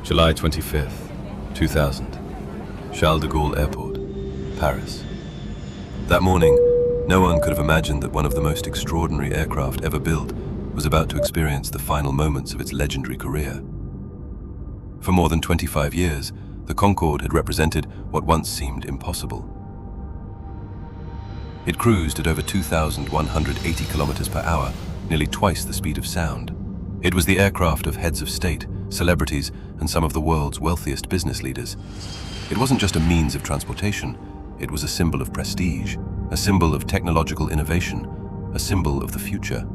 July 25th, 2000. Charles de Gaulle Airport, Paris. That morning, no one could have imagined that one of the most extraordinary aircraft ever built was about to experience the final moments of its legendary career. For more than 25 years, the Concorde had represented what once seemed impossible. It cruised at over 2,180 kilometers per hour, nearly twice the speed of sound. It was the aircraft of heads of state, celebrities, and some of the world's wealthiest business leaders. It wasn't just a means of transportation, it was a symbol of prestige, a symbol of technological innovation, a symbol of the future.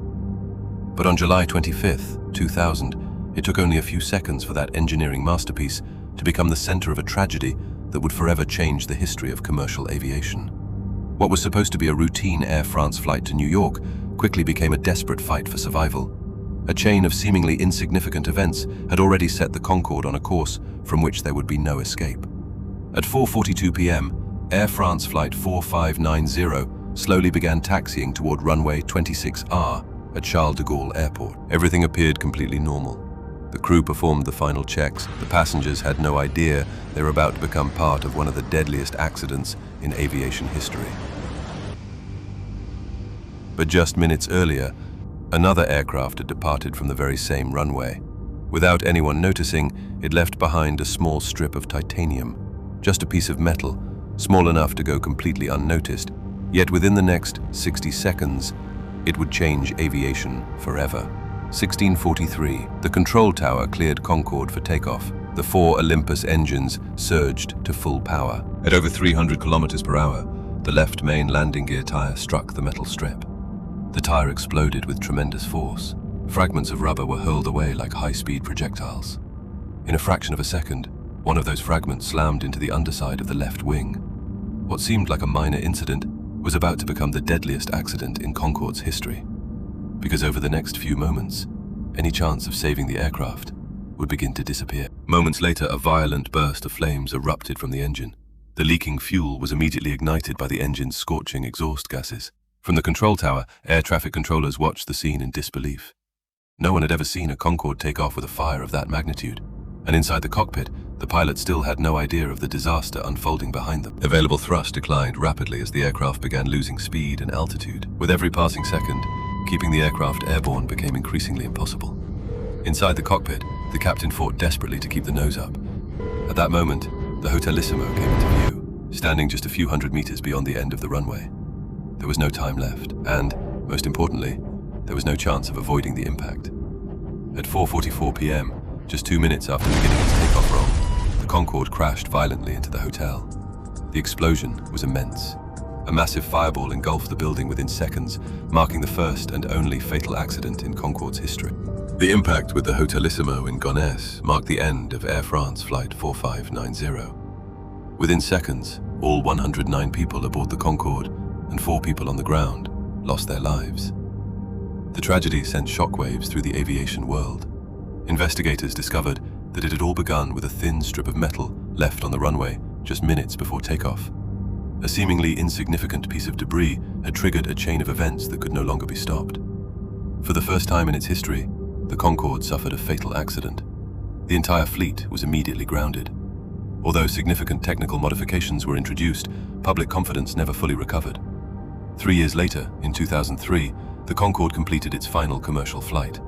But on July 25th, 2000, it took only a few seconds for that engineering masterpiece to become the center of a tragedy that would forever change the history of commercial aviation. What was supposed to be a routine Air France flight to New York quickly became a desperate fight for survival. A chain of seemingly insignificant events had already set the Concorde on a course from which there would be no escape. At 4:42 p.m., Air France Flight 4590 slowly began taxiing toward runway 26R at Charles de Gaulle Airport. Everything appeared completely normal. The crew performed the final checks. The passengers had no idea they were about to become part of one of the deadliest accidents in aviation history. But just minutes earlier, another aircraft had departed from the very same runway. Without anyone noticing, it left behind a small strip of titanium, just a piece of metal, small enough to go completely unnoticed, yet within the next 60 seconds, it would change aviation forever. 16:43, the control tower cleared Concorde for takeoff. The 4 Olympus engines surged to full power. At over 300 kilometers per hour, the left main landing gear tire struck the metal strip. The tire exploded with tremendous force. Fragments of rubber were hurled away like high-speed projectiles. In a fraction of a second, one of those fragments slammed into the underside of the left wing. What seemed like a minor incident was about to become the deadliest accident in Concorde's history. Because over the next few moments, any chance of saving the aircraft would begin to disappear. Moments later, a violent burst of flames erupted from the engine. The leaking fuel was immediately ignited by the engine's scorching exhaust gases. From the control tower, air traffic controllers watched the scene in disbelief. No one had ever seen a Concorde take off with a fire of that magnitude. And inside the cockpit, the pilot still had no idea of the disaster unfolding behind them. Available thrust declined rapidly as the aircraft began losing speed and altitude. With every passing second, keeping the aircraft airborne became increasingly impossible. Inside the cockpit, the captain fought desperately to keep the nose up. At that moment, the Hotellissimo came into view, standing just a few hundred meters beyond the end of the runway. There was no time left, and, most importantly, there was no chance of avoiding the impact. At 4:44 p.m., just 2 minutes after beginning its takeoff roll, the Concorde crashed violently into the hotel. The explosion was immense. A massive fireball engulfed the building within seconds, marking the first and only fatal accident in Concorde's history. The impact with the Hotellissimo in Gonesse marked the end of Air France Flight 4590. Within seconds, all 109 people aboard the Concorde and 4 people on the ground lost their lives. The tragedy sent shockwaves through the aviation world. Investigators discovered that it had all begun with a thin strip of metal left on the runway just minutes before takeoff. A seemingly insignificant piece of debris had triggered a chain of events that could no longer be stopped. For the first time in its history, the Concorde suffered a fatal accident. The entire fleet was immediately grounded. Although significant technical modifications were introduced, public confidence never fully recovered. 3 years later, in 2003, the Concorde completed its final commercial flight.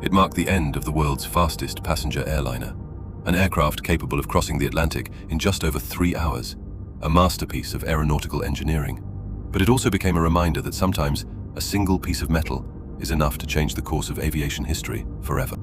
It marked the end of the world's fastest passenger airliner, an aircraft capable of crossing the Atlantic in just over 3 hours, a masterpiece of aeronautical engineering. But it also became a reminder that sometimes a single piece of metal is enough to change the course of aviation history forever.